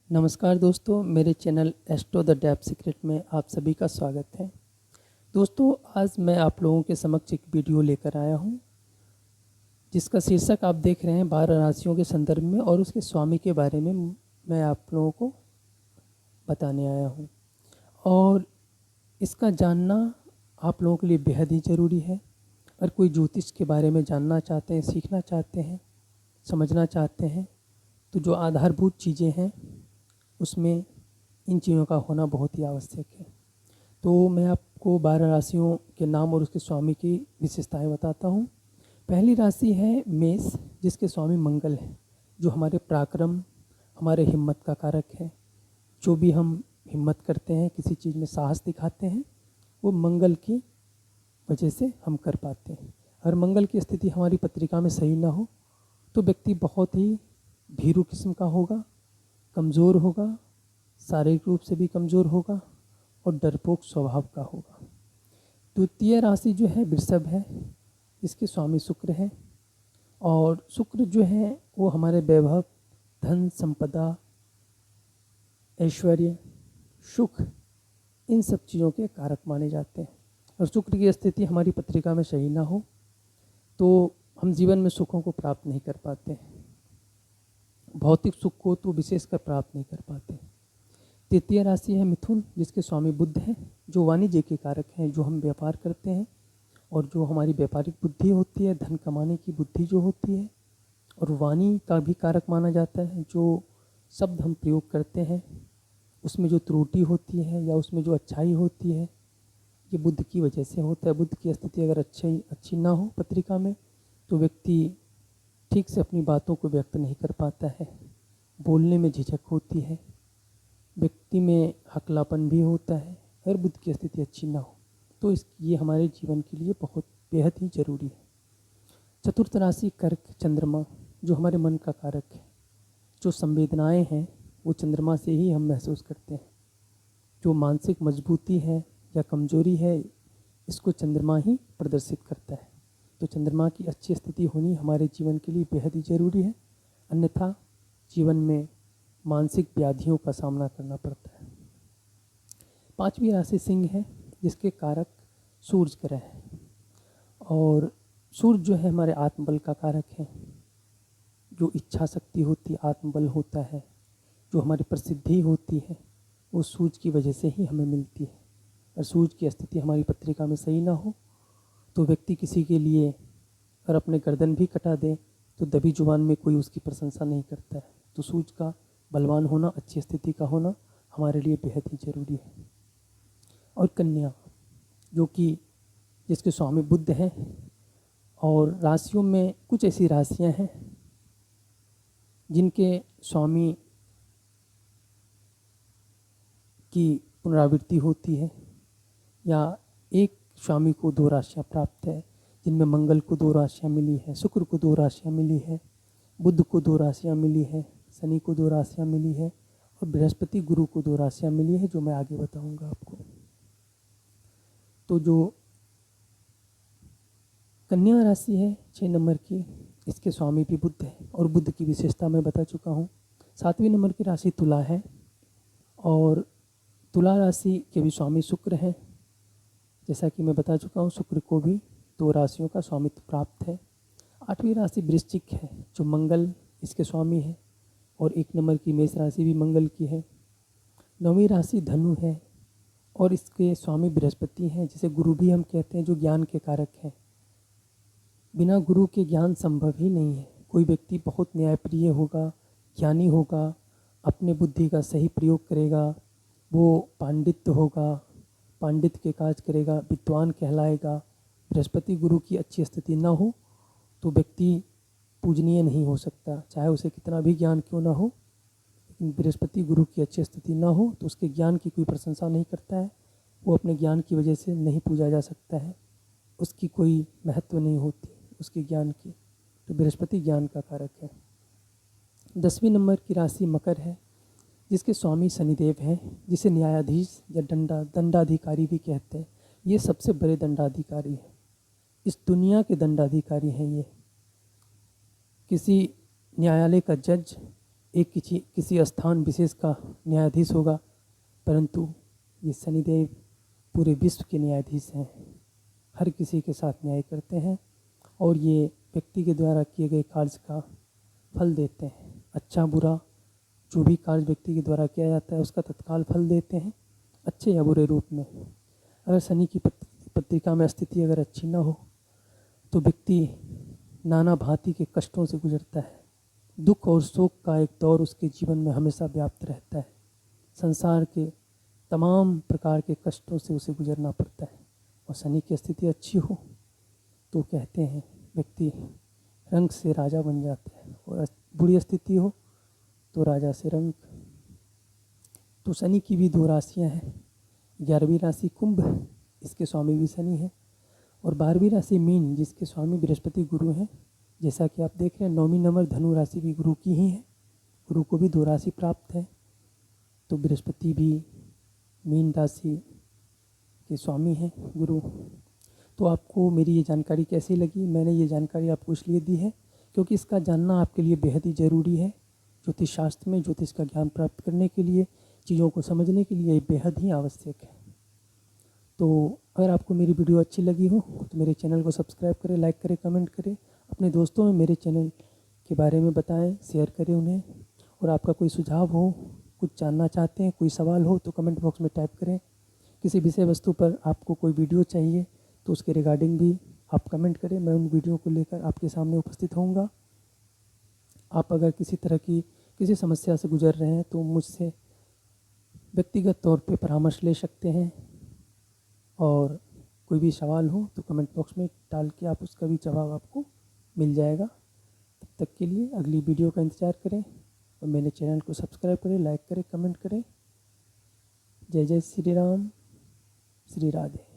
नमस्कार दोस्तों, मेरे channel astro the depth secret में आप सभी का स्वागत है। दोस्तों, आज मैं आप लोगों के समक्ष एक वीडियो लेकर आया हूं, जिसका शीर्षक आप देख रहे हैं 12 राशियों के संदर्भ में, और उसके स्वामी के बारे में मैं आप लोगों को बताने आया हूं। और इसका जानना आप लोगों के लिए बेहद ही ज़रूरी है। अगर कोई ज्योतिष के बारे में जानना चाहते हैं, सीखना चाहते हैं, समझना चाहते हैं, तो जो आधारभूत चीज़ें हैं उसमें इन चीज़ों का होना बहुत ही आवश्यक है। तो मैं आपको 12 राशियों के नाम और उसके स्वामी की विशेषताएं बताता हूँ। पहली राशि है मेष, जिसके स्वामी मंगल है, जो हमारे पराक्रम, हमारे हिम्मत का कारक है। जो भी हम हिम्मत करते हैं, किसी चीज़ में साहस दिखाते हैं, वो मंगल की वजह से हम कर पाते हैं। अगर मंगल की स्थिति हमारी पत्रिका में सही ना हो तो व्यक्ति बहुत ही भीरू किस्म का होगा, कमज़ोर होगा, शारीरिक रूप से भी कमज़ोर होगा और डरपोक स्वभाव का होगा। द्वितीय राशि जो है वृषभ है, इसके स्वामी शुक्र है। और शुक्र जो है वो हमारे वैभव, धन, संपदा, ऐश्वर्य, सुख, इन सब चीज़ों के कारक माने जाते हैं। और शुक्र की स्थिति हमारी पत्रिका में सही ना हो तो हम जीवन में सुखों को प्राप्त नहीं कर पाते हैं। भौतिक सुख को तो विशेषकर प्राप्त नहीं कर पाते। तृतीय राशि है मिथुन, जिसके स्वामी बुध हैं, जो वाणिज्य के कारक हैं, जो हम व्यापार करते हैं और जो हमारी व्यापारिक बुद्धि होती है, धन कमाने की बुद्धि जो होती है, और वाणी का भी कारक माना जाता है। जो शब्द हम प्रयोग करते हैं उसमें जो त्रुटि होती है या उसमें जो अच्छाई होती है, ये बुध की वजह से होता है। बुध की स्थिति अगर अच्छी ना हो पत्रिका में तो व्यक्ति ठीक से अपनी बातों को व्यक्त नहीं कर पाता है, बोलने में झिझक होती है, व्यक्ति में हकलापन भी होता है। अगर बुध की स्थिति अच्छी ना हो तो ये हमारे जीवन के लिए बहुत बेहद ही ज़रूरी है। चतुर्थ राशि कर्क, चंद्रमा, जो हमारे मन का कारक है। जो संवेदनाएं हैं वो चंद्रमा से ही हम महसूस करते हैं। जो मानसिक मजबूती है या कमजोरी है, इसको चंद्रमा ही प्रदर्शित करता है। तो चंद्रमा की अच्छी स्थिति होनी हमारे जीवन के लिए बेहद ही ज़रूरी है, अन्यथा जीवन में मानसिक व्याधियों का सामना करना पड़ता है। पांचवी राशि सिंह है, जिसके कारक सूर्य ग्रह है। और सूर्य जो है हमारे आत्मबल का कारक है। जो इच्छा शक्ति होती है, आत्मबल होता है, जो हमारी प्रसिद्धि होती है, वो सूर्य की वजह से ही हमें मिलती है। और सूर्य की स्थिति हमारी पत्रिका में सही ना हो तो व्यक्ति किसी के लिए अगर अपने गर्दन भी कटा दे तो दबी जुबान में कोई उसकी प्रशंसा नहीं करता है। तो सूर्य का बलवान होना, अच्छी स्थिति का होना हमारे लिए बेहद ही ज़रूरी है। और कन्या, जो कि जिसके स्वामी बुध हैं। और राशियों में कुछ ऐसी राशियां हैं जिनके स्वामी की पुनरावृत्ति होती है, या एक स्वामी को 2 राशियाँ प्राप्त है, जिनमें मंगल को 2 राशियाँ मिली है, शुक्र को 2 राशियाँ मिली है, बुध को 2 राशियाँ मिली है, शनि को 2 राशियाँ मिली है, और बृहस्पति गुरु को 2 राशियाँ मिली है, जो मैं आगे बताऊंगा आपको। तो जो कन्या राशि है 6 नंबर की, इसके स्वामी भी बुध है, और बुध की विशेषता मैं बता चुका हूँ। 7वीं नंबर की राशि तुला है, और तुला राशि के भी स्वामी शुक्र हैं। जैसा कि मैं बता चुका हूँ, शुक्र को भी 2 राशियों का स्वामित्व प्राप्त है। 8वीं राशि वृश्चिक है, जो मंगल इसके स्वामी है, और 1 नंबर की मेष राशि भी मंगल की है। 9वीं राशि धनु है, और इसके स्वामी बृहस्पति हैं, जिसे गुरु भी हम कहते हैं, जो ज्ञान के कारक हैं। बिना गुरु के ज्ञान संभव ही नहीं है। कोई व्यक्ति बहुत न्यायप्रिय होगा, ज्ञानी होगा, अपने बुद्धि का सही प्रयोग करेगा, वो पांडित्य होगा, पांडित्य के काज करेगा, विद्वान कहलाएगा। बृहस्पति गुरु की अच्छी स्थिति ना हो तो व्यक्ति पूजनीय नहीं हो सकता, चाहे उसे कितना भी ज्ञान क्यों ना हो। लेकिन बृहस्पति गुरु की अच्छी स्थिति ना हो तो उसके ज्ञान की कोई प्रशंसा नहीं करता है, वो अपने ज्ञान की वजह से नहीं पूजा जा सकता है, उसकी कोई महत्व नहीं होती उसके ज्ञान की। तो बृहस्पति ज्ञान का कारक है। 10वीं नंबर की राशि मकर है, जिसके स्वामी शनिदेव हैं, जिसे न्यायाधीश या दंडाधिकारी भी कहते हैं। ये सबसे बड़े दंडाधिकारी हैं, इस दुनिया के दंडाधिकारी हैं। ये किसी न्यायालय का जज एक किसी स्थान विशेष का न्यायाधीश होगा, परंतु ये शनिदेव पूरे विश्व के न्यायाधीश हैं। हर किसी के साथ न्याय करते हैं और ये व्यक्ति के द्वारा किए गए कार्य का फल देते हैं। अच्छा बुरा जो भी कार्य व्यक्ति के द्वारा किया जाता है उसका तत्काल फल देते हैं, अच्छे या बुरे रूप में। अगर शनि की पत्रिका में स्थिति अगर अच्छी ना हो तो व्यक्ति नाना भांति के कष्टों से गुजरता है। दुख और शोक का एक दौर उसके जीवन में हमेशा व्याप्त रहता है। संसार के तमाम प्रकार के कष्टों से उसे गुजरना पड़ता है। और शनि की स्थिति अच्छी हो तो कहते हैं व्यक्ति रंक से राजा बन जाता है, और बुरी स्थिति हो तो राजा से रंक। तो शनि की भी 2 राशियां हैं। 11वीं राशि कुंभ, इसके स्वामी भी शनि है, और 12वीं राशि मीन, जिसके स्वामी बृहस्पति गुरु हैं। जैसा कि आप देख रहे हैं 9वीं नंबर धनु राशि भी गुरु की ही है। गुरु को भी 2 राशि प्राप्त है, तो बृहस्पति भी मीन राशि के स्वामी हैं गुरु। तो आपको मेरी ये जानकारी कैसी लगी? मैंने ये जानकारी आपको इसलिए दी है क्योंकि इसका जानना आपके लिए बेहद ही ज़रूरी है। ज्योतिष शास्त्र में ज्योतिष का ज्ञान प्राप्त करने के लिए, चीज़ों को समझने के लिए ये बेहद ही आवश्यक है। तो अगर आपको मेरी वीडियो अच्छी लगी हो तो मेरे चैनल को सब्सक्राइब करें, लाइक करें, कमेंट करें, अपने दोस्तों में मेरे चैनल के बारे में बताएं, शेयर करें उन्हें। और आपका कोई सुझाव हो, कुछ जानना चाहते हैं, कोई सवाल हो तो कमेंट बॉक्स में टाइप करें। किसी विषय वस्तु पर आपको कोई वीडियो चाहिए तो उसके रिगार्डिंग भी आप कमेंट करें, मैं उन वीडियो को लेकर आपके सामने उपस्थित होऊंगा। आप अगर किसी तरह की किसी समस्या से गुजर रहे हैं तो मुझसे व्यक्तिगत तौर पे परामर्श ले सकते हैं, और कोई भी सवाल हो तो कमेंट बॉक्स में डाल के आप उसका भी जवाब आपको मिल जाएगा। तब तक के लिए अगली वीडियो का इंतज़ार करें और मेरे चैनल को सब्सक्राइब करें, लाइक करें, कमेंट करें। जय जय श्री राम, श्री राधे।